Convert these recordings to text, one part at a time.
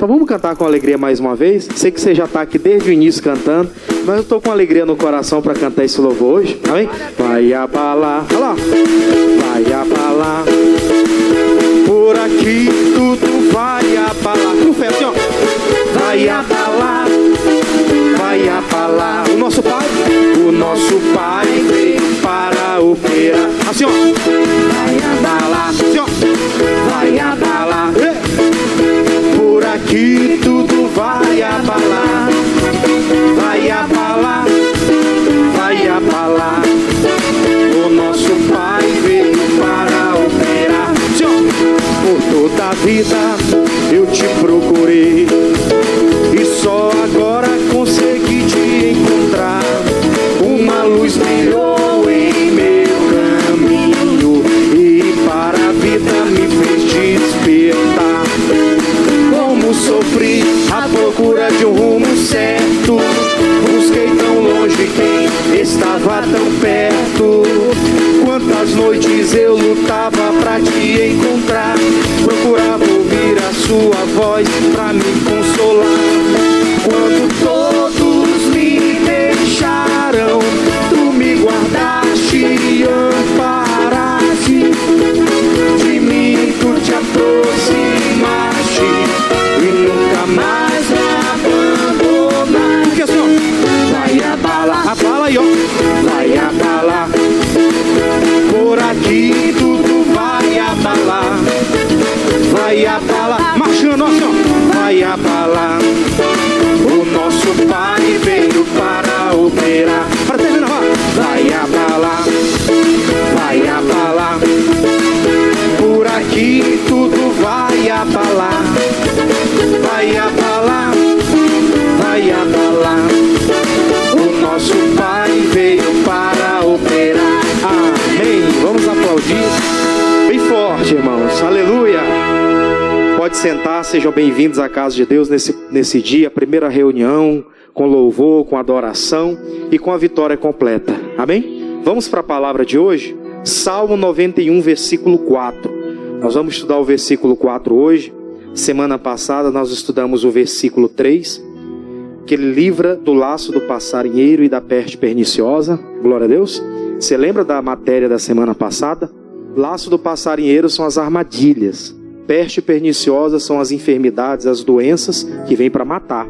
Então vamos cantar com alegria mais uma vez. Sei que você já está aqui desde o início cantando, mas eu estou com alegria no coração para cantar esse louvor hoje. Amém? Vai abalar, olha lá. Vai abalar. Por aqui tudo vai abalar. Com fé, assim, ó. Vai abalar. Vai abalar. O nosso Pai veio para operar. Assim, ó. Vai abalar. Assim, ó. Vai abalar. Por aqui tudo vai abalar. Vai abalar. Vai abalar. O nosso Pai veio para operar. Assim, ó. Por toda a vida eu te procurei e só agora consegui te encontrar. Uma luz brilhou em meu caminho e para a vida me fez despertar. Como sofri à procura de um rumo certo, busquei tão longe quem estava tão perto. Quantas noites eu lutava pra te encontrar, procurava ouvir a sua voz pra me consolar. Quando todos me deixaram, tu me guardaste e amparaste. De mim tu te aproximaste e nunca mais me abandonaste. Porque assim, ó, vai abalar, abala aí, ó. Vai abalar. Por aqui tudo vai abalar. Vai abalar, marchando assim, ó. Vai abalar. O nosso Pai veio para operar. Para terminar, vai abalar. Vai abalar. Por aqui tudo vai abalar. Vai abalar. Vai abalar. O nosso Pai veio para operar. Amém. Vamos aplaudir bem forte, irmãos. Aleluia. Pode sentar, sejam bem-vindos à casa de Deus nesse dia, primeira reunião com louvor, com adoração e com a vitória completa. Amém? Vamos para a palavra de hoje? Salmo 91, versículo 4. Nós vamos estudar o versículo 4 hoje. Semana passada nós estudamos o versículo 3, que ele livra do laço do passarinheiro e da peste perniciosa. Glória a Deus. Você lembra da matéria da semana passada? Laço do passarinheiro são as armadilhas. Peste perniciosa são as enfermidades, as doenças que vêm para matar.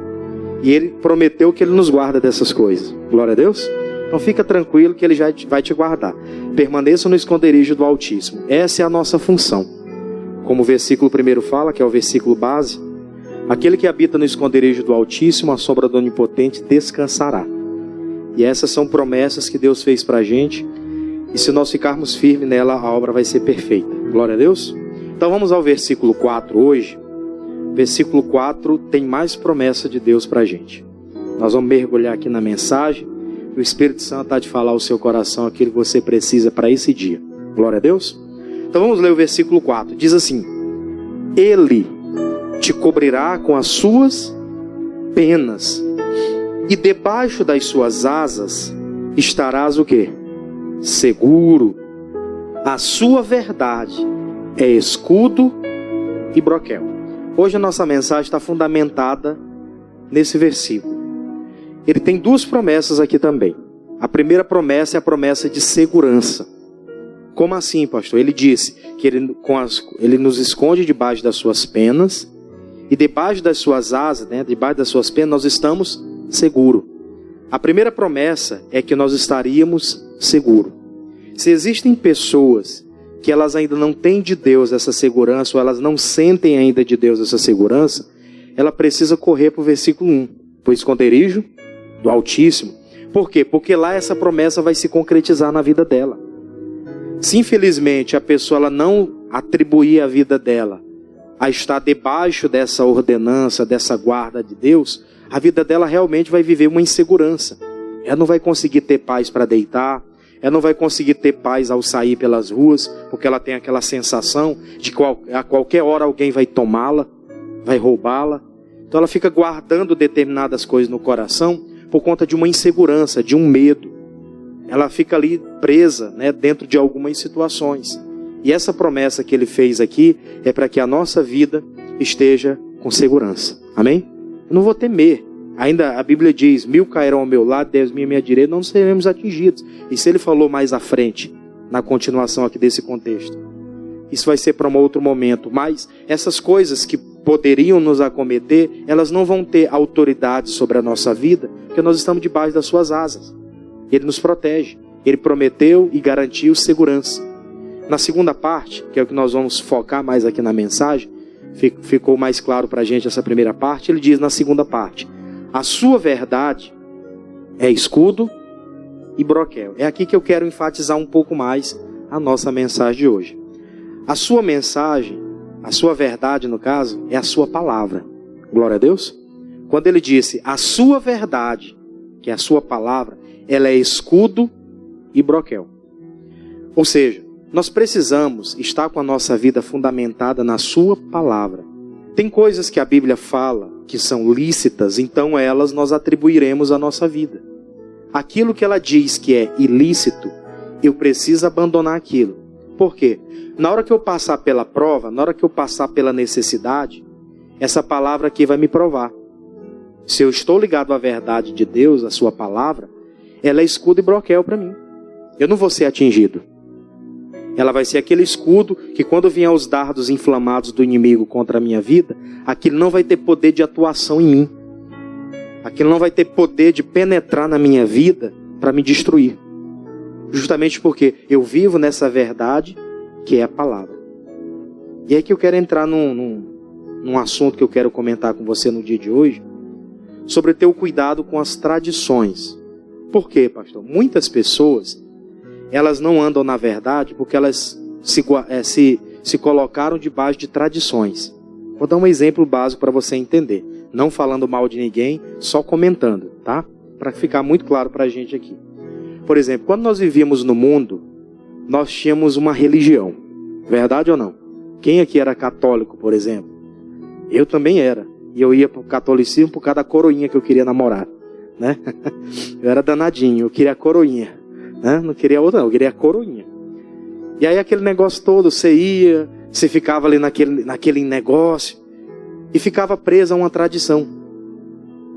E ele prometeu que ele nos guarda dessas coisas. Glória a Deus. Então fica tranquilo que ele já vai te guardar. Permaneça no esconderijo do Altíssimo. Essa é a nossa função. Como o versículo primeiro fala, que é o versículo base. Aquele que habita no esconderijo do Altíssimo, a sombra do Onipotente descansará. E essas são promessas que Deus fez para a gente. E se nós ficarmos firmes nela, a obra vai ser perfeita. Glória a Deus. Então vamos ao versículo 4 hoje. Versículo 4 tem mais promessa de Deus para a gente. Nós vamos mergulhar aqui na mensagem. O Espírito Santo há de falar ao seu coração aquilo que você precisa para esse dia. Glória a Deus. Então vamos ler o versículo 4. Diz assim: Ele te cobrirá com as suas penas, e debaixo das suas asas estarás o quê? Seguro. A sua verdade é escudo e broquel. Hoje a nossa mensagem está fundamentada nesse versículo. Ele tem duas promessas aqui também. A primeira promessa é a promessa de segurança. Como assim, pastor? Ele disse que ele nos esconde debaixo das suas penas, e debaixo das suas asas, debaixo das suas penas, nós estamos seguros. A primeira promessa é que nós estaríamos seguros. Se existem pessoas que elas ainda não têm de Deus essa segurança, ou elas não sentem ainda de Deus essa segurança, ela precisa correr para o versículo 1, para o esconderijo do Altíssimo. Por quê? Porque lá essa promessa vai se concretizar na vida dela. Se infelizmente a pessoa ela não atribuir a vida dela a estar debaixo dessa ordenança, dessa guarda de Deus, a vida dela realmente vai viver uma insegurança. Ela não vai conseguir ter paz para deitar, ela não vai conseguir ter paz ao sair pelas ruas, porque ela tem aquela sensação de que a qualquer hora alguém vai tomá-la, vai roubá-la. Então ela fica guardando determinadas coisas no coração por conta de uma insegurança, de um medo. Ela fica ali presa, dentro de algumas situações. E essa promessa que ele fez aqui é para que a nossa vida esteja com segurança. Amém? Eu não vou temer. Ainda a Bíblia diz, 1000 cairão ao meu lado, 10.000 à minha direita, não seremos atingidos. E se ele falou mais à frente, na continuação aqui desse contexto? Isso vai ser para um outro momento. Mas essas coisas que poderiam nos acometer, elas não vão ter autoridade sobre a nossa vida, porque nós estamos debaixo das suas asas. Ele nos protege. Ele prometeu e garantiu segurança. Na segunda parte, que é o que nós vamos focar mais aqui na mensagem, ficou mais claro para a gente essa primeira parte, ele diz na segunda parte, a sua verdade é escudo e broquel. É aqui que eu quero enfatizar um pouco mais a nossa mensagem de hoje. A sua mensagem, a sua verdade no caso, é a sua palavra. Glória a Deus. Quando ele disse, a sua verdade, que é a sua palavra, ela é escudo e broquel. Ou seja, nós precisamos estar com a nossa vida fundamentada na sua palavra. Tem coisas que a Bíblia fala que são lícitas, então elas nós atribuiremos à nossa vida. Aquilo que ela diz que é ilícito, eu preciso abandonar aquilo. Por quê? Na hora que eu passar pela prova, na hora que eu passar pela necessidade, essa palavra aqui vai me provar. Se eu estou ligado à verdade de Deus, à sua palavra, ela é escudo e broquel para mim. Eu não vou ser atingido. Ela vai ser aquele escudo que quando vier os dardos inflamados do inimigo contra a minha vida, aquilo não vai ter poder de atuação em mim. Aquilo não vai ter poder de penetrar na minha vida para me destruir. Justamente porque eu vivo nessa verdade que é a palavra. E é que eu quero entrar num assunto que eu quero comentar com você no dia de hoje, sobre ter o cuidado com as tradições. Por quê, pastor? Muitas pessoas, elas não andam na verdade porque elas se colocaram debaixo de tradições. Vou dar um exemplo básico para você entender. Não falando mal de ninguém, só comentando, tá? Para ficar muito claro para a gente aqui. Por exemplo, quando nós vivíamos no mundo, nós tínhamos uma religião. Verdade ou não? Quem aqui era católico, por exemplo? Eu também era. E eu ia para o catolicismo por causa da coroinha que eu queria namorar, né? Eu era danadinho, eu queria a coroinha, né? Não queria outra não, eu queria a coroinha. E aí aquele negócio todo, você ia, você ficava ali naquele negócio e ficava preso a uma tradição.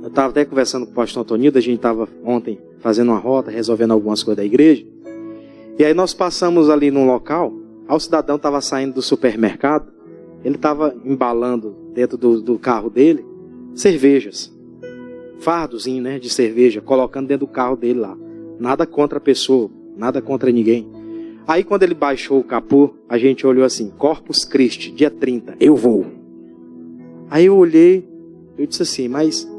Eu estava até conversando com o pastor Antonildo, a gente estava ontem fazendo uma rota, resolvendo algumas coisas da igreja. E aí nós passamos ali num local, aí o cidadão estava saindo do supermercado, ele estava embalando dentro do carro dele cervejas, fardozinho, né, de cerveja, colocando dentro do carro dele lá. Nada contra a pessoa, nada contra ninguém. Aí quando ele baixou o capô, a gente olhou assim, Corpus Christi, dia 30, eu vou. Aí eu olhei, eu disse assim, mas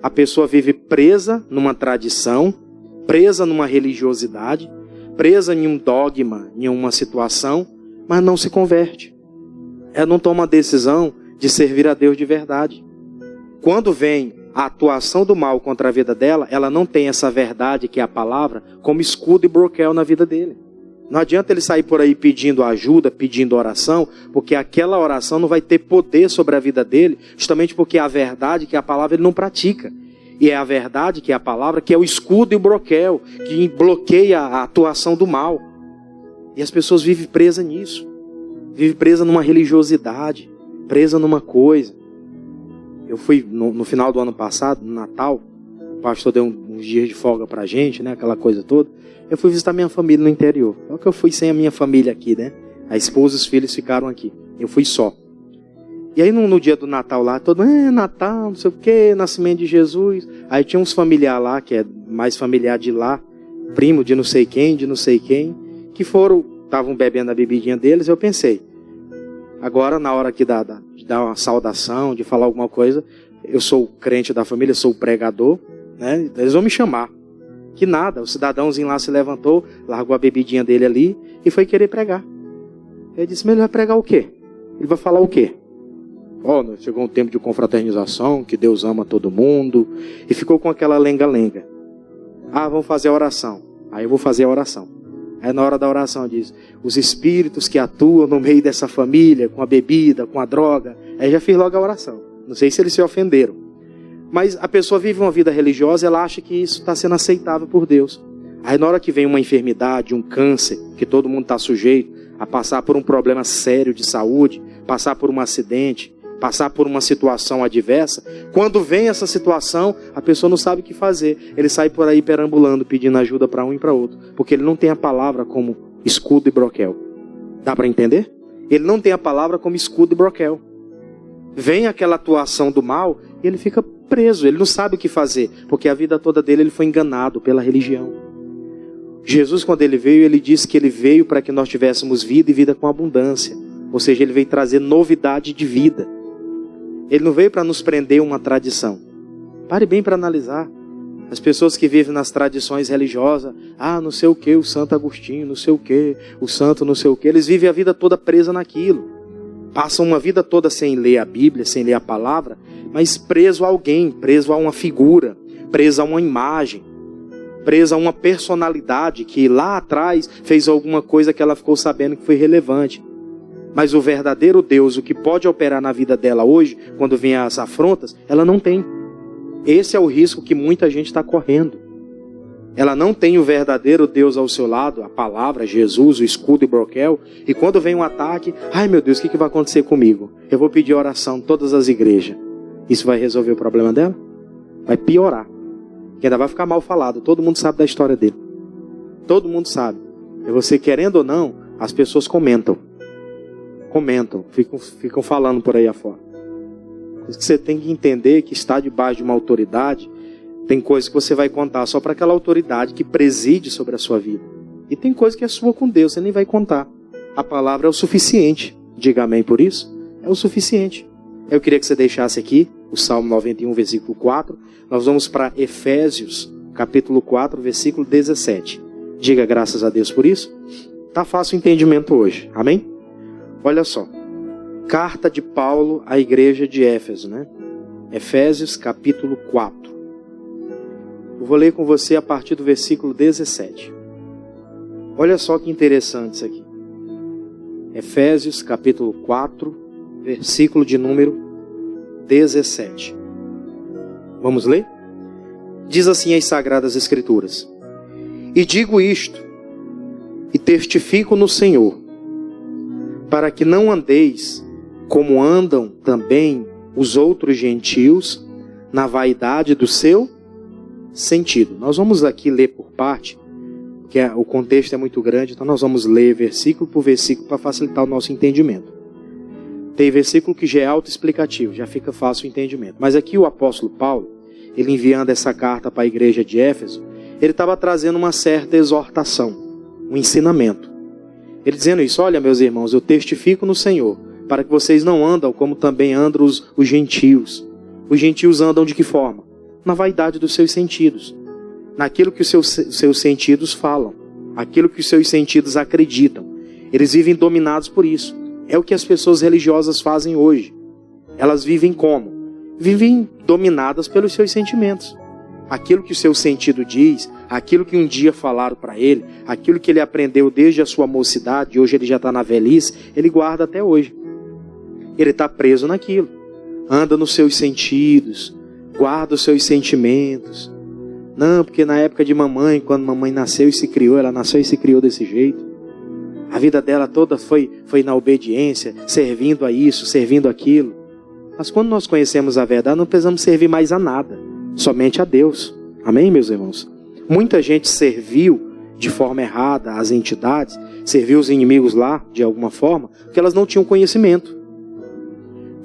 a pessoa vive presa numa tradição, presa numa religiosidade, presa em um dogma, em uma situação, mas não se converte. Ela não toma a decisão de servir a Deus de verdade. Quando vem a atuação do mal contra a vida dela, ela não tem essa verdade que é a palavra como escudo e broquel na vida dele. Não adianta ele sair por aí pedindo ajuda, pedindo oração, porque aquela oração não vai ter poder sobre a vida dele, justamente porque a verdade que é a palavra ele não pratica. E é a verdade que é a palavra que é o escudo e o broquel, que bloqueia a atuação do mal. E as pessoas vivem presas nisso. Vivem presas numa religiosidade, presas numa coisa. Eu fui no final do ano passado, no Natal, o pastor deu uns dias de folga pra gente, né, aquela coisa toda. Eu fui visitar minha família no interior. Só que eu fui sem a minha família aqui, né? A esposa e os filhos ficaram aqui. Eu fui só. E aí no dia do Natal lá, todo Natal, não sei o que, nascimento de Jesus. Aí tinha uns familiares lá, que é mais familiar de lá, primo de não sei quem, que estavam bebendo a bebidinha deles. Eu pensei, agora na hora aqui de dar uma saudação, de falar alguma coisa, eu sou o crente da família, eu sou o pregador, né? Eles vão me chamar. Que nada, o cidadãozinho lá se levantou, largou a bebidinha dele ali e foi querer pregar. Ele disse, mas ele vai pregar o quê? Ele vai falar o quê? Chegou um tempo de confraternização, que Deus ama todo mundo, e ficou com aquela lenga-lenga. Vamos fazer a oração. Aí eu vou fazer a oração. Aí na hora da oração diz, os espíritos que atuam no meio dessa família, com a bebida, com a droga. Aí já fiz logo a oração. Não sei se eles se ofenderam. Mas a pessoa vive uma vida religiosa, ela acha que isso está sendo aceitável por Deus. Aí na hora que vem uma enfermidade, um câncer, que todo mundo está sujeito a passar por um problema sério de saúde, passar por um acidente, passar por uma situação adversa, quando vem essa situação, a pessoa não sabe o que fazer. Ele sai por aí perambulando, pedindo ajuda para um e para outro, porque ele não tem a palavra como escudo e broquel. Dá para entender? Ele não tem a palavra como escudo e broquel. Vem aquela atuação do mal e ele fica preso, ele não sabe o que fazer, porque a vida toda dele ele foi enganado pela religião. Jesus, quando ele veio, ele disse que ele veio para que nós tivéssemos vida e vida com abundância. Ou seja, ele veio trazer novidade de vida. Ele não veio para nos prender uma tradição. Pare bem para analisar. As pessoas que vivem nas tradições religiosas, não sei o que, o Santo Agostinho, não sei o que, o Santo não sei o que, eles vivem a vida toda presa naquilo. Passam uma vida toda sem ler a Bíblia, sem ler a palavra, mas preso a alguém, preso a uma figura, preso a uma imagem, preso a uma personalidade que lá atrás fez alguma coisa que ela ficou sabendo que foi relevante. Mas o verdadeiro Deus, o que pode operar na vida dela hoje, quando vem as afrontas, ela não tem. Esse é o risco que muita gente está correndo. Ela não tem o verdadeiro Deus ao seu lado, a palavra, Jesus, o escudo e broquel, e quando vem um ataque, ai meu Deus, o que vai acontecer comigo? Eu vou pedir oração em todas as igrejas. Isso vai resolver o problema dela? Vai piorar. Que ainda vai ficar mal falado, todo mundo sabe da história dele. Todo mundo sabe. E você querendo ou não, as pessoas comentam, ficam falando por aí afora. Você tem que entender que está debaixo de uma autoridade. Tem coisa que você vai contar só para aquela autoridade que preside sobre a sua vida. E tem coisa que é sua com Deus, você nem vai contar. A palavra é o suficiente. Diga amém por isso. É o suficiente. Eu queria que você deixasse aqui o Salmo 91, versículo 4. Nós vamos para Efésios, capítulo 4, versículo 17. Diga graças a Deus por isso. Tá fácil o entendimento hoje. Amém? Olha só. Carta de Paulo à igreja de Éfeso, né? Efésios, capítulo 4. Eu vou ler com você a partir do versículo 17. Olha só que interessante isso aqui. Efésios, capítulo 4, versículo de número 17. Vamos ler? Diz assim as Sagradas Escrituras: E digo isto, e testifico no Senhor, para que não andeis como andam também os outros gentios, na vaidade do seu sentido. Nós vamos aqui ler por parte, porque o contexto é muito grande, então nós vamos ler versículo por versículo para facilitar o nosso entendimento. Tem versículo que já é autoexplicativo, já fica fácil o entendimento. Mas aqui o apóstolo Paulo, ele enviando essa carta para a igreja de Éfeso, ele estava trazendo uma certa exortação, um ensinamento. Ele dizendo isso: olha meus irmãos, eu testifico no Senhor, para que vocês não andam como também andam os gentios. Os gentios andam de que forma? Na vaidade dos seus sentidos, naquilo que os seus sentidos falam, aquilo que os seus sentidos acreditam. Eles vivem dominados por isso. É o que as pessoas religiosas fazem hoje. Elas vivem como? Vivem dominadas pelos seus sentimentos. Aquilo que o seu sentido diz, aquilo que um dia falaram para ele, aquilo que ele aprendeu desde a sua mocidade, e hoje ele já está na velhice, ele guarda até hoje. Ele está preso naquilo. Anda nos seus sentidos, guarda os seus sentimentos. Não, porque na época de mamãe, quando mamãe nasceu e se criou, ela nasceu e se criou desse jeito. A vida dela toda foi na obediência, servindo a isso, servindo aquilo. Mas quando nós conhecemos a verdade, não precisamos servir mais a nada, somente a Deus. Amém, meus irmãos? Muita gente serviu de forma errada às entidades, serviu os inimigos lá, de alguma forma, porque elas não tinham conhecimento.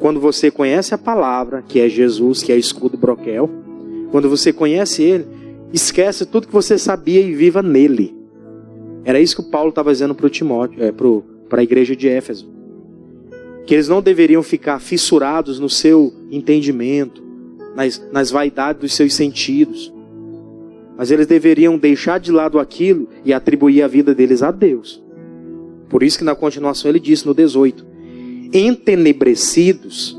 Quando você conhece a palavra, que é Jesus, que é escudo broquel, quando você conhece ele, esquece tudo que você sabia e viva nele. Era isso que o Paulo estava dizendo para o Timóteo, para a igreja de Éfeso. Que eles não deveriam ficar fissurados no seu entendimento, nas vaidades dos seus sentidos. Mas eles deveriam deixar de lado aquilo e atribuir a vida deles a Deus. Por isso que na continuação ele disse no 18: entenebrecidos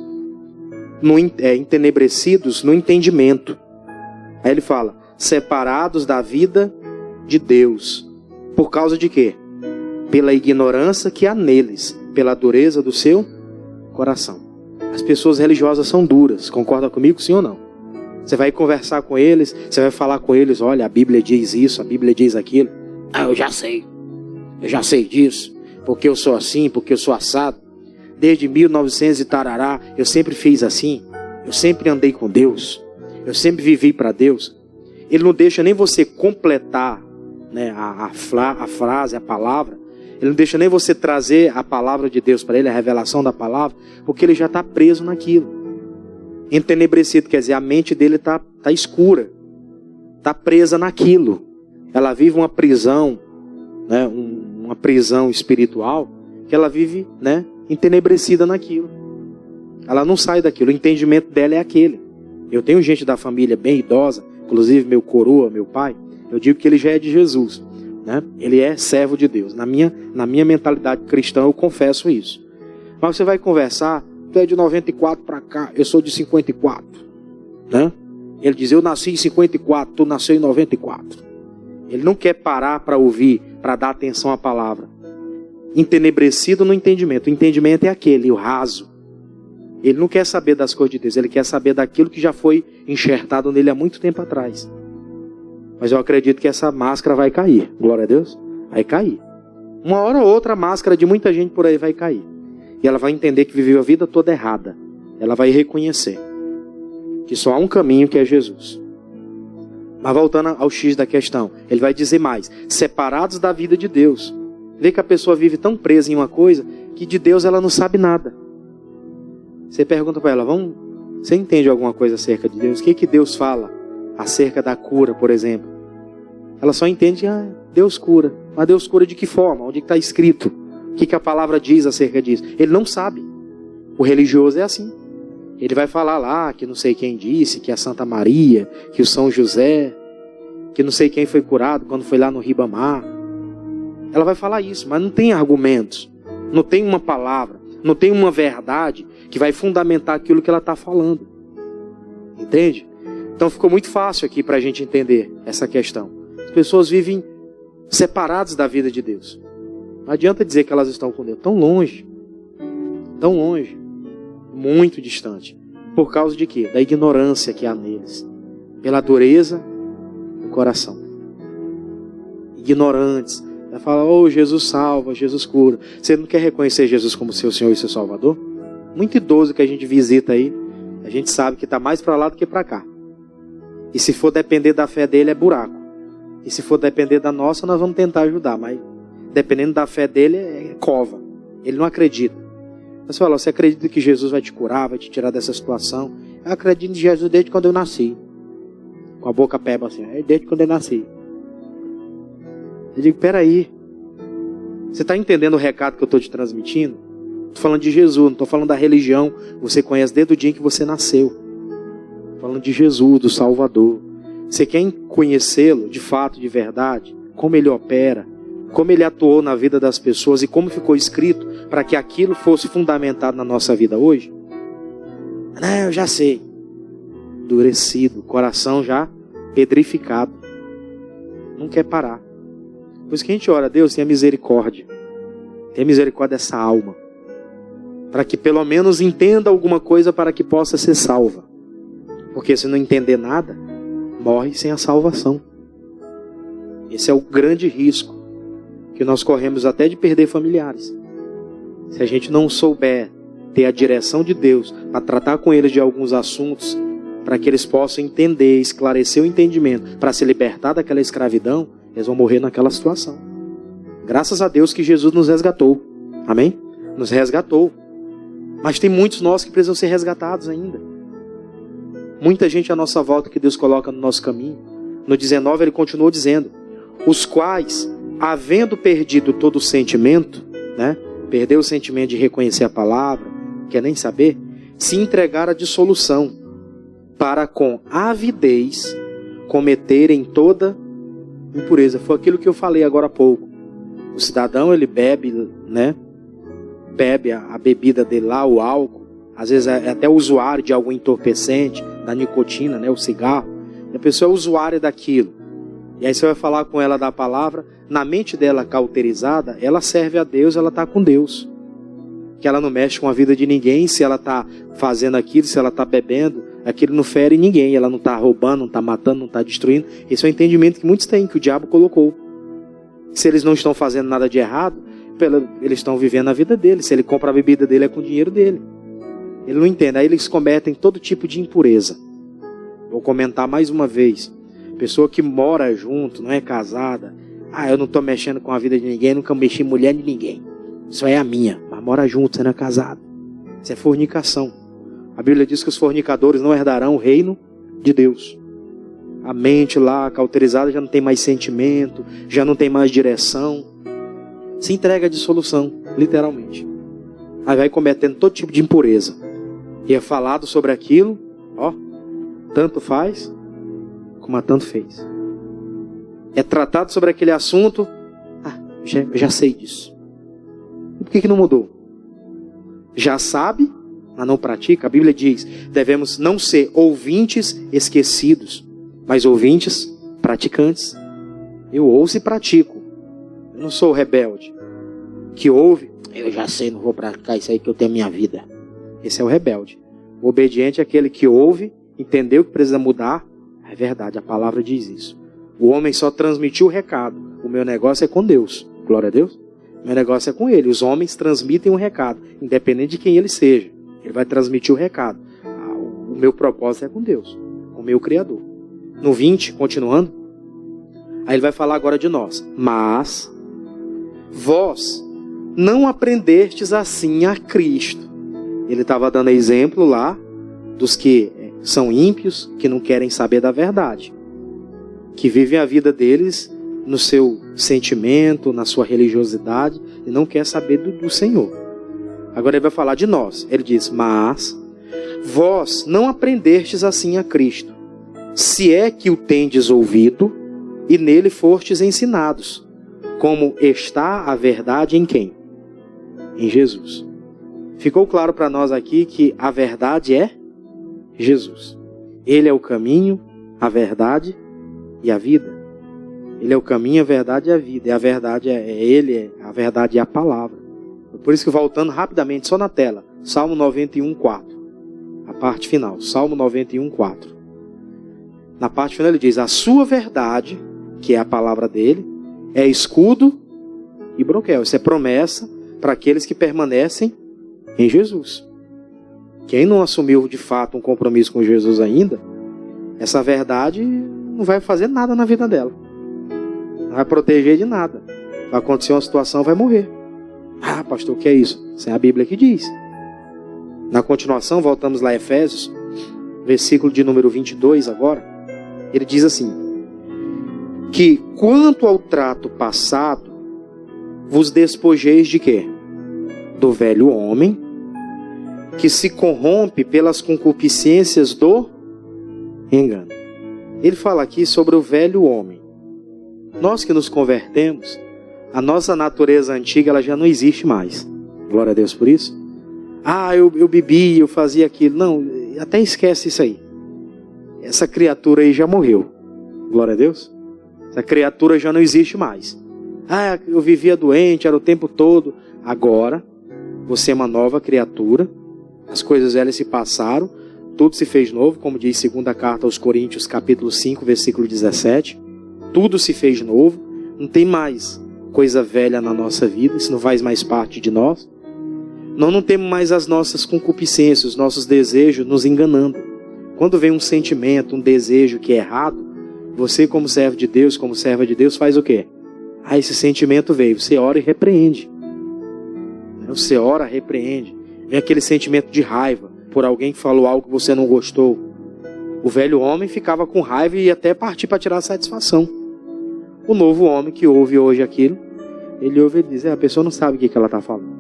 no entendimento. Aí ele fala: separados da vida de Deus. Por causa de quê? Pela ignorância que há neles, pela dureza do seu coração. As pessoas religiosas são duras, concorda comigo, sim ou não? Você vai conversar com eles, você vai falar com eles: olha, a Bíblia diz isso, a Bíblia diz aquilo. Eu já sei disso, porque eu sou assim, porque eu sou assado. desde 1900 e tarará, eu sempre fiz assim, eu sempre andei com Deus, eu sempre vivi para Deus. Ele não deixa nem você completar, né, a frase, a palavra. Ele não deixa nem você trazer a palavra de Deus para ele, a revelação da palavra, porque ele já está preso naquilo. Entenebrecido, quer dizer, a mente dele está escura, está presa naquilo. Ela vive uma prisão, né, uma prisão espiritual, que ela vive, né, entenebrecida naquilo. Ela não sai daquilo, o entendimento dela é aquele. Eu tenho gente da família bem idosa, inclusive meu coroa, meu pai, eu digo que ele já é de Jesus, né? Ele é servo de Deus. Na minha mentalidade cristã eu confesso isso. Mas você vai conversar, tu é de 94 para cá, eu sou de 54, né? Ele diz, eu nasci em 54, tu nasceu em 94. Ele não quer parar para ouvir, para dar atenção à palavra. Entenebrecido no entendimento. O entendimento é aquele, o raso. Ele não quer saber das coisas de Deus, ele quer saber daquilo que já foi enxertado nele há muito tempo atrás. Mas eu acredito que essa máscara vai cair. Glória a Deus. Vai cair. Uma hora ou outra a máscara de muita gente por aí vai cair. E ela vai entender que viveu a vida toda errada. Ela vai reconhecer que só há um caminho, que é Jesus. Mas voltando ao X da questão, ele vai dizer mais: separados da vida de Deus. Vê que a pessoa vive tão presa em uma coisa que de Deus ela não sabe nada. Você pergunta para ela, você entende alguma coisa acerca de Deus? O que Deus fala acerca da cura, por exemplo? Ela só entende que Deus cura. Mas Deus cura de que forma? Onde está escrito? O que a palavra diz acerca disso? Ele não sabe. O religioso é assim. Ele vai falar lá que não sei quem disse, que a Santa Maria, que o São José, que não sei quem foi curado quando foi lá no Ribamar. Ela vai falar isso, mas não tem argumentos. Não tem uma palavra. Não tem uma verdade que vai fundamentar aquilo que ela está falando. Entende? Então ficou muito fácil aqui para a gente entender essa questão. As pessoas vivem separadas da vida de Deus. Não adianta dizer que elas estão com Deus. Tão longe. Muito distante. Por causa de quê? Da ignorância que há neles. Pela dureza do coração. Ignorantes. Ela fala, Jesus salva, Jesus cura. Você não quer reconhecer Jesus como seu Senhor e seu Salvador? Muito idoso que a gente visita aí, a gente sabe que está mais para lá do que para cá. E se for depender da fé dele, é buraco. E se for depender da nossa, nós vamos tentar ajudar. Mas dependendo da fé dele, é cova. Ele não acredita. Você fala, você acredita que Jesus vai te curar, vai te tirar dessa situação? Eu acredito em Jesus desde quando eu nasci. Com a boca peba assim, desde quando eu nasci. Eu digo, peraí. Você está entendendo o recado que eu estou te transmitindo? Estou falando de Jesus, não estou falando da religião. Você conhece desde o dia em que você nasceu. Estou falando de Jesus, do Salvador. Você quer conhecê-lo de fato, de verdade? Como ele opera? Como ele atuou na vida das pessoas e como ficou escrito para que aquilo fosse fundamentado na nossa vida hoje? Não, eu já sei. Endurecido, coração já pedrificado. Não quer parar. Por isso que a gente ora, Deus, tenha misericórdia. Tenha misericórdia dessa alma. Para que pelo menos entenda alguma coisa para que possa ser salva. Porque se não entender nada, morre sem a salvação. Esse é o grande risco que nós corremos até de perder familiares. Se a gente não souber ter a direção de Deus para tratar com eles de alguns assuntos, para que eles possam entender, esclarecer o entendimento, para se libertar daquela escravidão, eles vão morrer naquela situação. Graças a Deus que Jesus nos resgatou. Amém? Nos resgatou. Mas tem muitos nós que precisam ser resgatados ainda. Muita gente à nossa volta que Deus coloca no nosso caminho. No 19 ele continuou dizendo, os quais, havendo perdido todo o sentimento, né? Perdeu o sentimento de reconhecer a palavra, quer nem saber, se entregaram à dissolução, para com avidez cometerem toda impureza. Foi aquilo que eu falei agora há pouco. O cidadão, ele bebe, né? Bebe a bebida dele lá, o álcool. Às vezes é até usuário de algum entorpecente, da nicotina, né? O cigarro. E a pessoa é usuária daquilo. E aí você vai falar com ela da palavra. Na mente dela cauterizada, ela serve a Deus, ela está com Deus. Que ela não mexe com a vida de ninguém. Se ela está fazendo aquilo, se ela está bebendo, aquilo não fere ninguém. Ela não está roubando, não está matando, não está destruindo. Esse é o entendimento que muitos têm, que o diabo colocou. Se eles não estão fazendo nada de errado, eles estão vivendo a vida dele. Se ele compra a bebida dele, é com o dinheiro dele. Ele não entende. Aí eles cometem todo tipo de impureza. Vou comentar mais uma vez. Pessoa que mora junto, não é casada. Eu não estou mexendo com a vida de ninguém, nunca mexi em mulher de ninguém. Isso é a minha. Mas mora junto, você não é casado. Isso é fornicação. A Bíblia diz que os fornicadores não herdarão o reino de Deus. A mente lá, cauterizada, já não tem mais sentimento, já não tem mais direção. Se entrega à dissolução, literalmente. Aí vai cometendo todo tipo de impureza. E é falado sobre aquilo, tanto faz, como a tanto fez. É tratado sobre aquele assunto, já sei disso. E por que não mudou? Já sabe, mas não pratica. A Bíblia diz, devemos não ser ouvintes esquecidos, mas ouvintes praticantes. Eu ouço e pratico. Eu não sou rebelde que ouve, eu já sei, não vou praticar isso aí que eu tenho a minha vida. Esse é o rebelde. O obediente é aquele que ouve, entendeu que precisa mudar. É verdade, a palavra diz isso. O homem só transmitiu o recado. O meu negócio é com Deus. Glória a Deus. O meu negócio é com Ele. Os homens transmitem um recado, independente de quem ele seja. Ele vai transmitir o recado. O meu propósito é com Deus, com o meu Criador. No 20, continuando, aí ele vai falar agora de nós. Mas vós não aprendestes assim a Cristo. Ele estava dando exemplo lá dos que são ímpios, que não querem saber da verdade, que vivem a vida deles no seu sentimento, na sua religiosidade, e não quer saber do Senhor. Agora ele vai falar de nós. Ele diz, mas vós não aprendestes assim a Cristo, se é que o tendes ouvido e nele fostes ensinados, como está a verdade em quem? Em Jesus. Ficou claro para nós aqui que a verdade é Jesus. Ele é o caminho, a verdade e a vida. Ele é o caminho, a verdade e a vida. E a verdade Ele, a verdade é a palavra. Por isso que, voltando rapidamente, só na tela, Salmo 91:4. A parte final, Salmo 91:4. Na parte final ele diz, a sua verdade, que é a palavra dele, é escudo e broquel. Isso é promessa para aqueles que permanecem em Jesus. Quem não assumiu de fato um compromisso com Jesus ainda, essa verdade não vai fazer nada na vida dela. Não vai proteger de nada. Vai acontecer uma situação, vai morrer. Pastor, o que é isso? Isso é a Bíblia que diz. Na continuação, voltamos lá a Efésios, versículo de número 22 agora. Ele diz assim, que quanto ao trato passado, vos despojeis de quê? Do velho homem, que se corrompe pelas concupiscências do engano. Ele fala aqui sobre o velho homem. Nós que nos convertemos, a nossa natureza antiga ela já não existe mais. Glória a Deus por isso. Eu bebi, eu fazia aquilo. Não, até esquece isso aí. Essa criatura aí já morreu. Glória a Deus. Essa criatura já não existe mais. Eu vivia doente, era o tempo todo. Agora, você é uma nova criatura. As coisas velhas se passaram. Tudo se fez novo, como diz segunda carta aos Coríntios, capítulo 5, versículo 17. Tudo se fez novo. Não tem mais coisa velha na nossa vida. Isso não faz mais parte de nós. Nós não temos mais as nossas concupiscências, os nossos desejos nos enganando. Quando vem um sentimento, um desejo que é errado, você como servo de Deus, como serva de Deus, faz o quê? Esse sentimento veio, você ora e repreende. Você ora, repreende. Vem aquele sentimento de raiva por alguém que falou algo que você não gostou. O velho homem ficava com raiva e ia até partir para tirar satisfação. O novo homem que ouve hoje aquilo, ele ouve e diz, a pessoa não sabe o que ela está falando.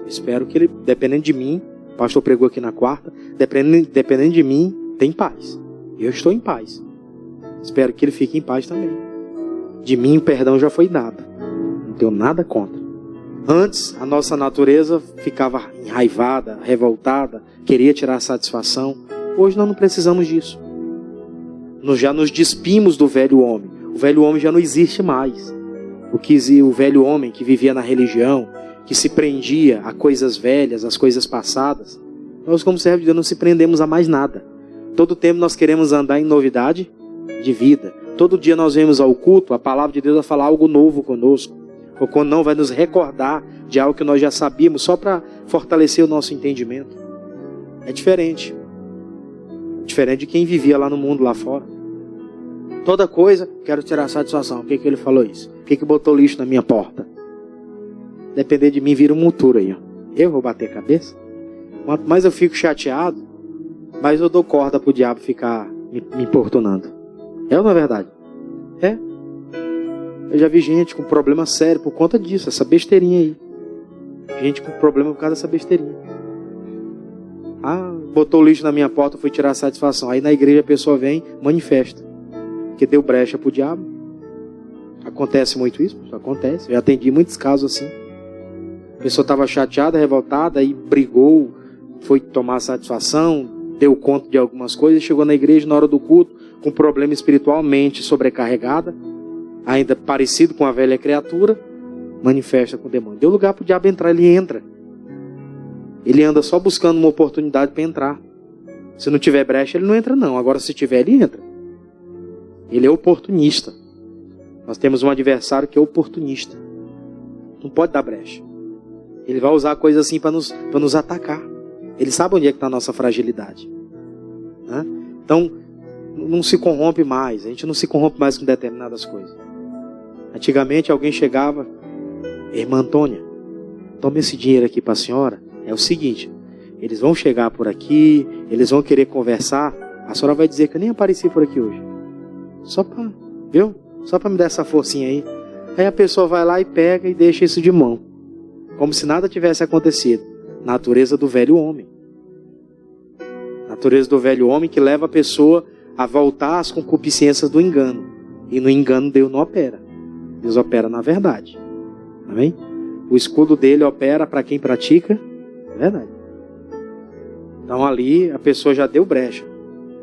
Espero que ele, dependendo de mim, o pastor pregou aqui na quarta, dependendo de mim, tem paz. Eu estou em paz. Espero que ele fique em paz também. De mim o perdão já foi dado. Não tenho nada contra. Antes, a nossa natureza ficava enraivada, revoltada, queria tirar satisfação. Hoje nós não precisamos disso. Nós já nos despimos do velho homem. O velho homem já não existe mais. O velho homem que vivia na religião, que se prendia a coisas velhas, as coisas passadas, nós como servos de Deus não se prendemos a mais nada. Todo tempo nós queremos andar em novidade de vida. Todo dia nós vemos ao culto, a palavra de Deus vai falar algo novo conosco. Ou quando não, vai nos recordar de algo que nós já sabíamos, só para fortalecer o nosso entendimento. É diferente. Diferente de quem vivia lá no mundo, lá fora. Toda coisa, quero tirar satisfação. Por que ele falou isso? Por que botou lixo na minha porta? Depender de mim, vira um monturo aí. Ó. Eu vou bater a cabeça? Quanto mais eu fico chateado, mais eu dou corda pro diabo ficar me importunando. É ou não é verdade? É. Eu já vi gente com problema sério por conta disso, essa besteirinha aí. Gente com problema por causa dessa besteirinha. Ah, botou lixo na minha porta, fui tirar a satisfação. Aí na igreja a pessoa vem, manifesta. Que deu brecha pro diabo. Acontece muito isso? Acontece. Eu já atendi muitos casos assim. A pessoa estava chateada, revoltada, aí brigou, foi tomar satisfação, deu conta de algumas coisas, chegou na igreja na hora do culto, com problema espiritual, mente sobrecarregada, ainda parecido com a velha criatura, manifesta com o demônio. Deu lugar para o diabo entrar, ele entra. Ele anda só buscando uma oportunidade para entrar. Se não tiver brecha, ele não entra não. Agora se tiver, ele entra. Ele é oportunista. Nós temos um adversário que é oportunista. Não pode dar brecha. Ele vai usar coisas assim para nos atacar. Ele sabe onde é que está a nossa fragilidade. Né? Então, não se corrompe mais. A gente não se corrompe mais com determinadas coisas. Antigamente alguém chegava, irmã Antônia, toma esse dinheiro aqui para a senhora. É o seguinte, eles vão chegar por aqui, eles vão querer conversar. A senhora vai dizer que eu nem apareci por aqui hoje. Só para, viu? Só para me dar essa forcinha aí. Aí a pessoa vai lá e pega e deixa isso de mão. Como se nada tivesse acontecido. Natureza do velho homem. Natureza do velho homem que leva a pessoa a voltar às concupiscências do engano. E no engano Deus não opera. Deus opera na verdade. Amém? O escudo dele opera para quem pratica a verdade. Então ali a pessoa já deu brecha.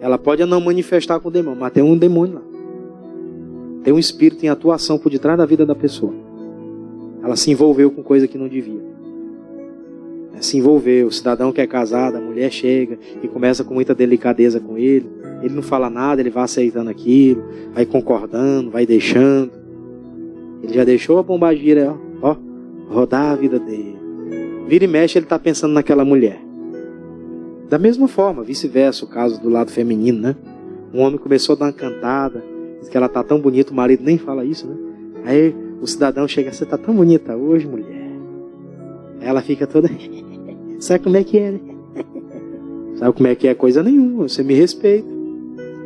Ela pode não manifestar com o demônio, mas tem um demônio lá. Tem um espírito em atuação por detrás da vida da pessoa. Ela se envolveu com coisa que não devia. Se envolveu. O cidadão que é casado, a mulher chega e começa com muita delicadeza com ele. Ele não fala nada, ele vai aceitando aquilo, vai concordando, vai deixando. Ele já deixou a pombagira, ó, rodar a vida dele. Vira e mexe, ele está pensando naquela mulher. Da mesma forma, vice-versa, o caso do lado feminino, né? Um homem começou a dar uma cantada, diz que ela está tão bonita, o marido nem fala isso, né? Aí o cidadão chega, você está tão bonita hoje, mulher. Aí ela fica toda, sabe como é que é, né? Sabe como é que é? Coisa nenhuma, você me respeita.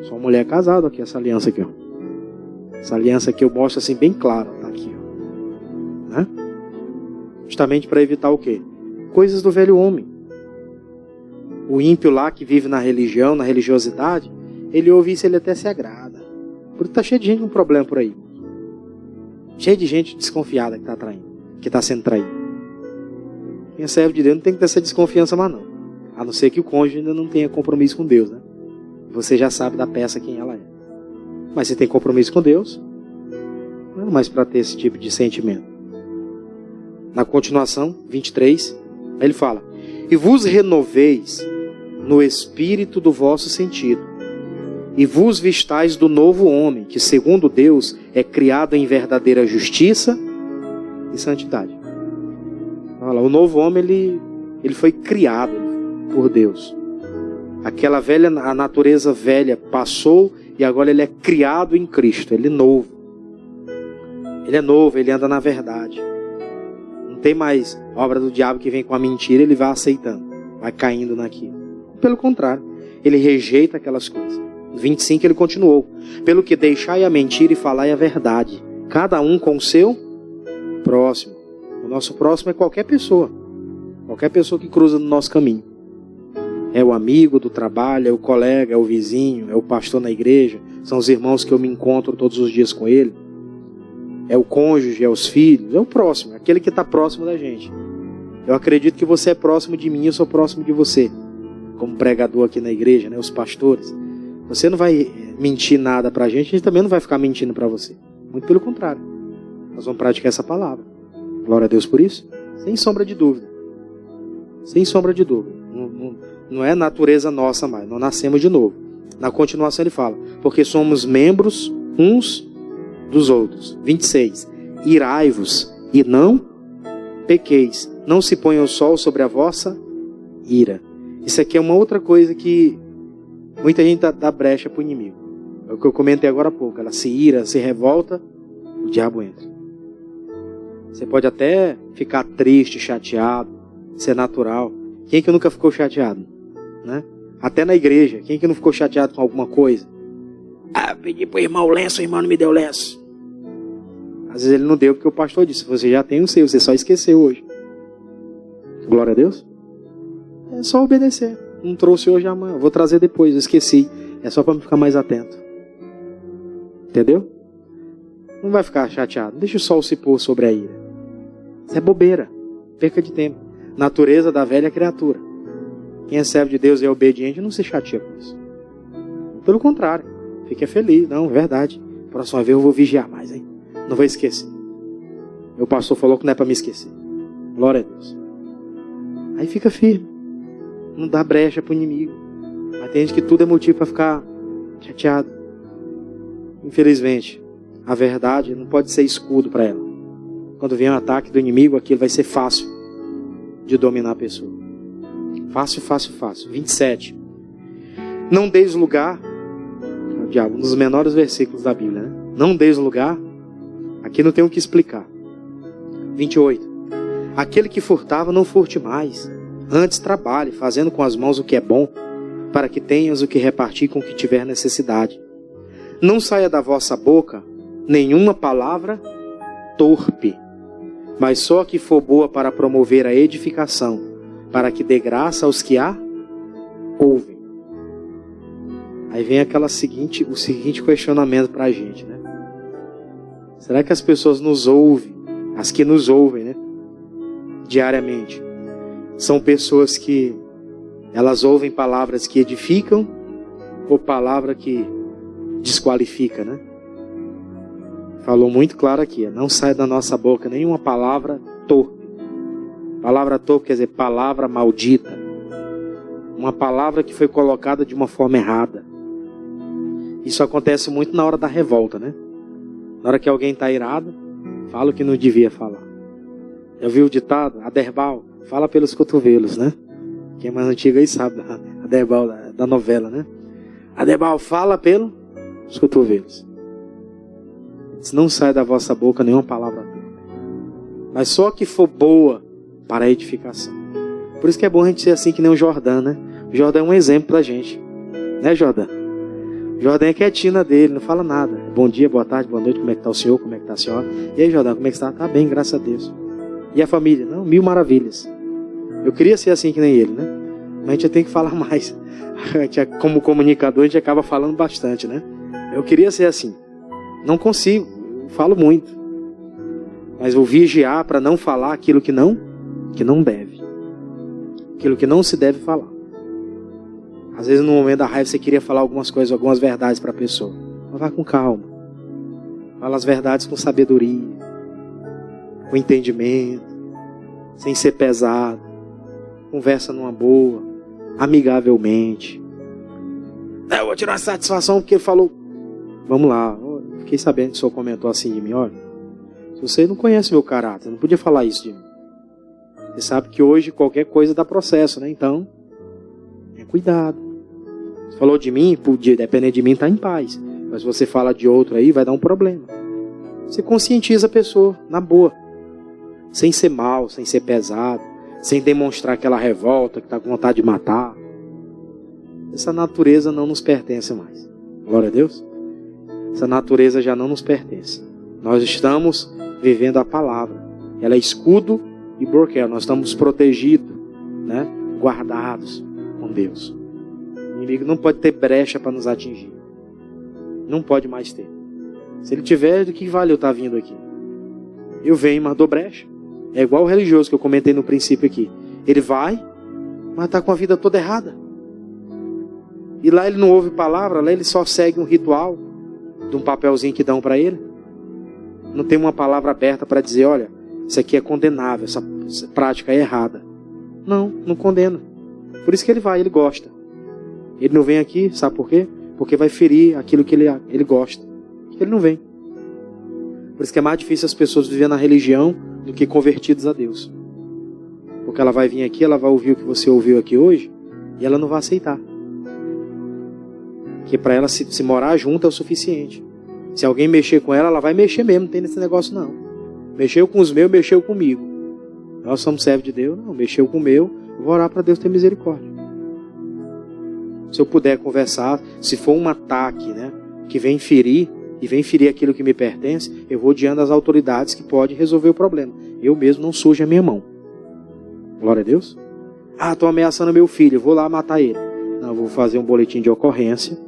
Sou uma mulher casada aqui, essa aliança aqui, ó. Essa aliança aqui eu mostro assim bem claro, tá aqui, ó. Né? Justamente para evitar o quê? Coisas do velho homem. O ímpio lá que vive na religião, na religiosidade, ele ouve isso, ele até se agrada. Porque tá cheio de gente com problema por aí. Cheio de gente desconfiada que está traindo, que está sendo traído. Quem é servo de Deus não tem que ter essa desconfiança mais não. A não ser que o cônjuge ainda não tenha compromisso com Deus, né? Você já sabe da peça quem ela é. Mas se tem compromisso com Deus, não é mais para ter esse tipo de sentimento. Na continuação, 23, ele fala: e vos renoveis no espírito do vosso sentido, e vos vistais do novo homem, que segundo Deus é criado em verdadeira justiça e santidade. Olha, o novo homem ele foi criado por Deus. Aquela velha, a natureza velha passou e agora ele é criado em Cristo. Ele é novo. Ele é novo, ele anda na verdade. Não tem mais obra do diabo que vem com a mentira, ele vai aceitando, vai caindo naquilo. Pelo contrário, ele rejeita aquelas coisas. No 25 ele continuou: pelo que deixai a mentira e falai a verdade, cada um com o seu próximo. O nosso próximo é qualquer pessoa que cruza no nosso caminho. É o amigo do trabalho, é o colega, é o vizinho, é o pastor na igreja, são os irmãos que eu me encontro todos os dias com ele, é o cônjuge, é os filhos, é o próximo, aquele que está próximo da gente. Eu acredito que você é próximo de mim, eu sou próximo de você, como pregador aqui na igreja, né, os pastores. Você não vai mentir nada para a gente também não vai ficar mentindo para você. Muito pelo contrário, nós vamos praticar essa palavra. Glória a Deus por isso, sem sombra de dúvida. Sem sombra de dúvida. Não é natureza nossa mais, não nascemos de novo. Na continuação ele fala: porque somos membros uns dos outros. 26. Irai-vos e não pequeis. Não se ponha o sol sobre a vossa ira. Isso aqui é uma outra coisa que muita gente dá brecha para o inimigo. É o que eu comentei agora há pouco. Ela se ira, se revolta, o diabo entra. Você pode até ficar triste, chateado, isso é natural. Quem que nunca ficou chateado? Né? Até na igreja, quem que não ficou chateado com alguma coisa? Ah, pedi para o irmão o lenço, o irmão não me deu lenço. Às vezes ele não deu porque o pastor disse, você já tem o seu, você só esqueceu hoje. Glória a Deus. É só obedecer. Não trouxe hoje, amanhã. Vou trazer depois, eu esqueci. É só para me ficar mais atento. Entendeu? Não vai ficar chateado. Deixa o sol se pôr sobre a ira. Isso é bobeira. Perca de tempo. Natureza da velha criatura. Quem é servo de Deus e é obediente não se chateia com isso. Pelo contrário. Fica feliz. Não, verdade. Próxima vez eu vou vigiar mais, hein? Não vou esquecer. Meu pastor falou que não é para me esquecer. Glória a Deus. Aí fica firme. Não dá brecha para o inimigo. Mas tem gente que tudo é motivo para ficar chateado. Infelizmente, a verdade não pode ser escudo para ela. Quando vem um ataque do inimigo, aquilo vai ser fácil de dominar a pessoa. Fácil, fácil, fácil. 27. Não deis lugar, o diabo, um dos menores versículos da Bíblia, né? Não deis lugar, aqui não tem o que explicar. 28. Aquele que furtava, não furte mais. Antes trabalhe, fazendo com as mãos o que é bom, para que tenhas o que repartir com o que tiver necessidade. Não saia da vossa boca nenhuma palavra torpe, mas só a que for boa para promover a edificação, para que dê graça aos que a ouvem. Aí vem o seguinte questionamento para a gente, né? Será que as pessoas nos ouvem, as que nos ouvem, né? Diariamente, são pessoas que elas ouvem palavras que edificam ou palavra que desqualifica, né? Falou muito claro aqui, não sai da nossa boca nenhuma palavra torpe. Palavra torpe quer dizer palavra maldita. Uma palavra que foi colocada de uma forma errada. Isso acontece muito na hora da revolta, né? Na hora que alguém está irado, fala o que não devia falar. Já viu o ditado? Aderbal, fala pelos cotovelos, né? Quem é mais antigo aí sabe, Aderbal da novela, né? Aderbal, fala pelos cotovelos. Se não sai da vossa boca nenhuma palavra torpe, mas só que for boa para a edificação. Por isso que é bom a gente ser assim que nem o Jordão, né? O Jordão é um exemplo pra gente, né, Jordão? O Jordão é quietinho na dele, não fala nada. Bom dia, boa tarde, boa noite, como é que tá o senhor, como é que tá a senhora? E aí, Jordão, como é que está? Tá bem, graças a Deus. E a família? Não, 1000 maravilhas. Eu queria ser assim que nem ele, né? Mas a gente tem que falar mais. Como comunicador, a gente acaba falando bastante, né? Eu queria ser assim. Não consigo, eu falo muito. Mas vou vigiar para não falar aquilo que não deve. Aquilo que não se deve falar. Às vezes no momento da raiva você queria falar algumas coisas, algumas verdades para a pessoa. Mas vá com calma. Fala as verdades com sabedoria, com entendimento, sem ser pesado. Conversa numa boa, amigavelmente. Eu vou tirar uma satisfação porque ele falou. Vamos lá, fiquei sabendo que o senhor comentou assim de mim. Olha, se você não conhece meu caráter, não podia falar isso de mim. Você sabe que hoje qualquer coisa dá processo, né? Então, cuidado. Você falou de mim, podia depender de mim, tá em paz. Mas se você fala de outro aí, vai dar um problema. Você conscientiza a pessoa, na boa. Sem ser mal, sem ser pesado, sem demonstrar aquela revolta que está com vontade de matar. Essa natureza não nos pertence mais. Glória a Deus. Essa natureza já não nos pertence. Nós estamos vivendo a palavra. Ela é escudo e broquel. Nós estamos protegidos, né? Guardados com Deus. O inimigo não pode ter brecha para nos atingir. Não pode mais ter. Se ele tiver, do que vale eu estar vindo aqui? Eu venho, mas dou brecha. É igual o religioso que eu comentei no princípio aqui. Ele vai, mas está com a vida toda errada. E lá ele não ouve palavra, lá ele só segue um ritual de um papelzinho que dão para ele. Não tem uma palavra aberta para dizer, olha, isso aqui é condenável, essa prática é errada. Não condena. Por isso que ele vai, ele gosta. Ele não vem aqui, sabe por quê? Porque vai ferir aquilo que ele gosta. Ele não vem. Por isso que é mais difícil as pessoas viverem na religião do que convertidos a Deus. Porque ela vai vir aqui, ela vai ouvir o que você ouviu aqui hoje, e ela não vai aceitar. Porque para ela se morar junto é o suficiente. Se alguém mexer com ela, ela vai mexer mesmo, não tem nesse negócio não. Mexeu com os meus, mexeu comigo. Nós somos servos de Deus, não, mexeu com o meu, eu vou orar para Deus ter misericórdia. Se eu puder conversar, se for um ataque, né, que vem ferir, e vem ferir aquilo que me pertence, eu vou diante das autoridades que podem resolver o problema. Eu mesmo não sujo a minha mão. Glória a Deus. Ah, estou ameaçando meu filho, eu vou lá matar ele. Não, eu vou fazer um boletim de ocorrência,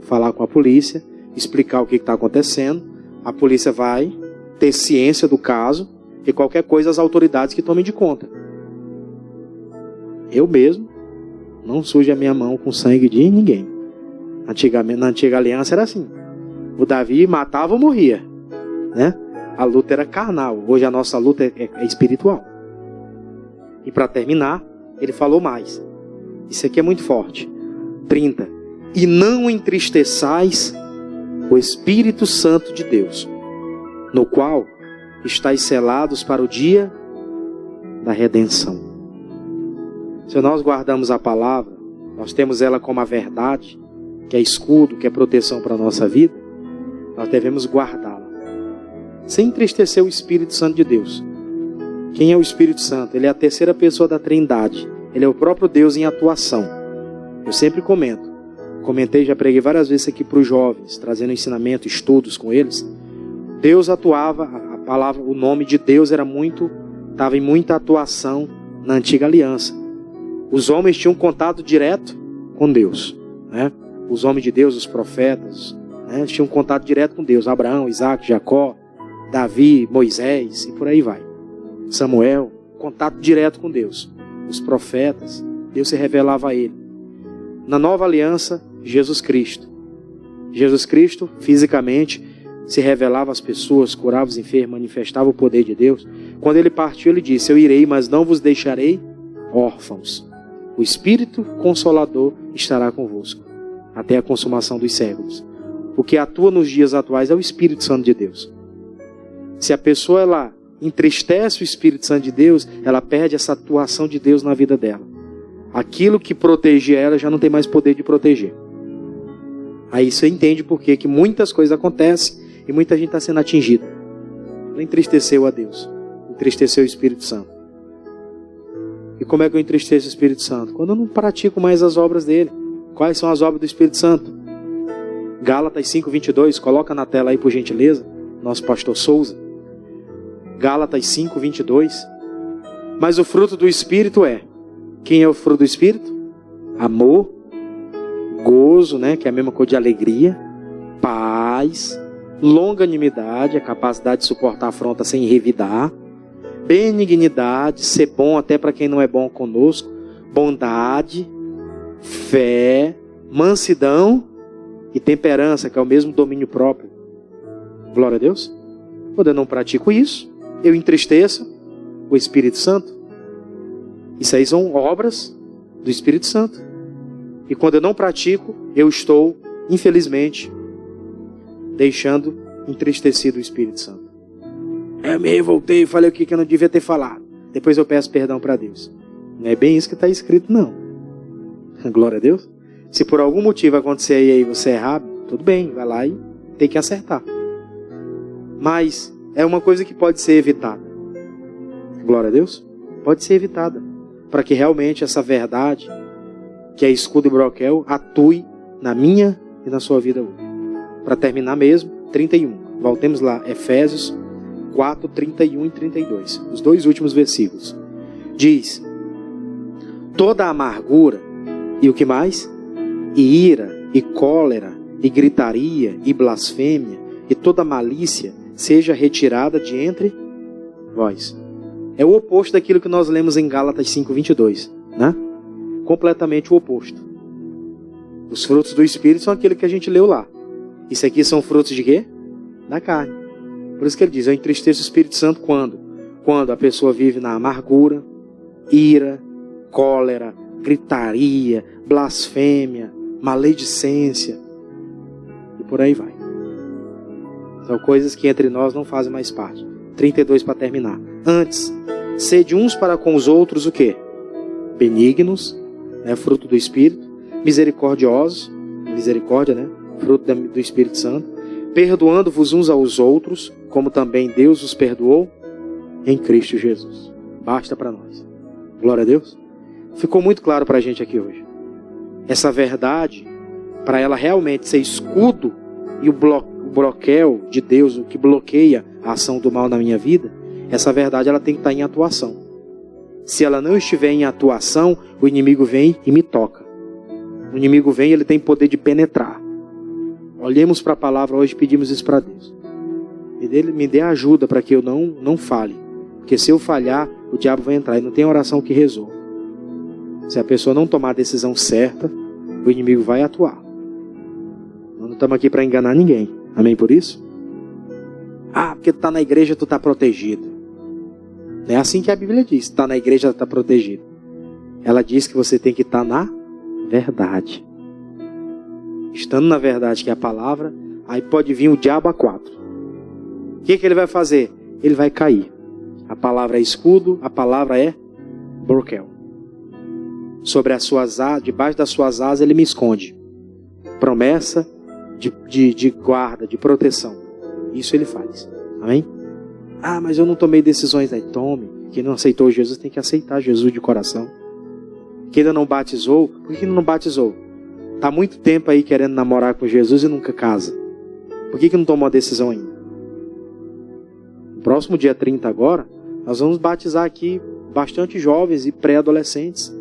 falar com a polícia, explicar o que está acontecendo. A polícia vai ter ciência do caso e qualquer coisa as autoridades que tomem de conta. Eu mesmo não sujo a minha mão com sangue de ninguém. Antigamente, na antiga aliança era assim. O Davi matava ou morria, né? A luta era carnal. Hoje a nossa luta é espiritual. E para terminar, ele falou mais. Isso aqui é muito forte. 30. E não entristeçais o Espírito Santo de Deus, no qual estáis selados para o dia da redenção. Se nós guardamos a palavra, nós temos ela como a verdade, que é escudo, que é proteção para a nossa vida, nós devemos guardá-la, sem entristecer o Espírito Santo de Deus. Quem é o Espírito Santo? Ele é a terceira pessoa da Trindade. Ele é o próprio Deus em atuação. Eu sempre comentei, já preguei várias vezes aqui para os jovens, trazendo ensinamento, estudos com eles. Deus atuava, a palavra, o nome de Deus estava em muita atuação na antiga aliança. Os homens tinham contato direto com Deus, né? Os homens de Deus, os profetas, né? Tinham contato direto com Deus. Abraão, Isaac, Jacó, Davi, Moisés e por aí vai. Samuel, contato direto com Deus. Os profetas, Deus se revelava a ele. Na nova aliança, Jesus Cristo. Jesus Cristo, fisicamente, se revelava às pessoas, curava os enfermos, manifestava o poder de Deus. Quando ele partiu, ele disse: eu irei, mas não vos deixarei órfãos. O Espírito Consolador estará convosco até a consumação dos séculos. O que atua nos dias atuais é o Espírito Santo de Deus. Se a pessoa ela entristece o Espírito Santo de Deus, ela perde essa atuação de Deus na vida dela. Aquilo que protegia ela já não tem mais poder de proteger. Aí você entende por que muitas coisas acontecem e muita gente está sendo atingida. Ela entristeceu a Deus, entristeceu o Espírito Santo. E como é que eu entristeço o Espírito Santo? Quando eu não pratico mais as obras dele. Quais são as obras do Espírito Santo? Gálatas 5:22, coloca na tela aí por gentileza, nosso pastor Souza. Gálatas 5:22. Mas o fruto do Espírito é... Quem é o fruto do Espírito? Amor, gozo, né, que é a mesma coisa de alegria, paz, longanimidade, a capacidade de suportar a afronta sem revidar, benignidade, ser bom até para quem não é bom conosco, bondade, fé, mansidão e temperança, que é o mesmo domínio próprio. Glória a Deus. Quando eu não pratico isso, eu entristeço o Espírito Santo. Isso aí são obras do Espírito Santo. E quando eu não pratico, eu estou, infelizmente, deixando entristecido o Espírito Santo. Eu me revoltei, falei o que eu não devia ter falado. Depois eu peço perdão para Deus. Não é bem isso que está escrito, não. Glória a Deus. Se por algum motivo acontecer aí você errar, tudo bem, vai lá e tem que acertar. Mas é uma coisa que pode ser evitada. Glória a Deus. Pode ser evitada. Para que realmente essa verdade, que é escudo e broquel, atue na minha e na sua vida hoje. Para terminar mesmo, 31. Voltemos lá, Efésios 4, 31 e 32. Os dois últimos versículos. Diz: toda amargura, e o que mais? E ira, e cólera, e gritaria, e blasfêmia, e toda malícia, seja retirada de entre vós. É o oposto daquilo que nós lemos em Gálatas 5:22, né? Completamente o oposto. Os frutos do Espírito são aquilo que a gente leu lá. Isso aqui são frutos de quê? Da carne. Por isso que ele diz: eu entristeço o Espírito Santo quando? Quando a pessoa vive na amargura, ira, cólera, gritaria, blasfêmia, maledicência e por aí vai. São coisas que entre nós não fazem mais parte. 32 para terminar. Antes, sede uns para com os outros o quê? Benignos, né? Fruto do Espírito. Misericordiosos, misericórdia, né? Fruto do Espírito Santo. Perdoando-vos uns aos outros, como também Deus os perdoou em Cristo Jesus. Basta para nós. Glória a Deus. Ficou muito claro para a gente aqui hoje. Essa verdade, para ela realmente ser escudo e o bloqueio de Deus, o que bloqueia a ação do mal na minha vida, essa verdade ela tem que estar em atuação. Se ela não estiver em atuação, o inimigo vem e me toca. O inimigo vem e ele tem poder de penetrar. Olhemos para a palavra hoje e pedimos isso para Deus. Me dê ajuda para que eu não falhe. Porque se eu falhar, o diabo vai entrar e não tem oração que resolva. Se a pessoa não tomar a decisão certa, o inimigo vai atuar. Nós não estamos aqui para enganar ninguém. Amém por isso? Ah, porque tu está na igreja, tu está protegido. Não é assim que a Bíblia diz. Está na igreja, está protegido. Ela diz que você tem que estar na verdade. Estando na verdade, que é a palavra, aí pode vir o diabo a quatro. O que ele vai fazer? Ele vai cair. A palavra é escudo, a palavra é broquel. Sobre as suas asas, debaixo das suas asas ele me esconde. Promessa de guarda, de proteção. Isso ele faz. Amém? Ah, mas eu não tomei decisões. Aí tome. Quem não aceitou Jesus tem que aceitar Jesus de coração. Quem ainda não batizou, por que não batizou? Está há muito tempo aí querendo namorar com Jesus e nunca casa. Por que não tomou a decisão ainda? No próximo dia 30 agora, nós vamos batizar aqui bastante jovens e pré-adolescentes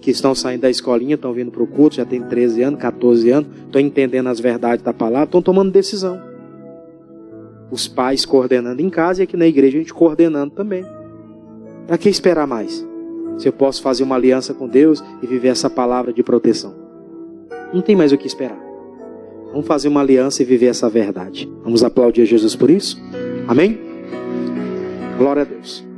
que estão saindo da escolinha, estão vindo para o culto, já tem 13 anos, 14 anos, estão entendendo as verdades da palavra, estão tomando decisão. Os pais coordenando em casa e aqui na igreja a gente coordenando também. Para que esperar mais? Se eu posso fazer uma aliança com Deus e viver essa palavra de proteção. Não tem mais o que esperar. Vamos fazer uma aliança e viver essa verdade. Vamos aplaudir a Jesus por isso? Amém? Glória a Deus.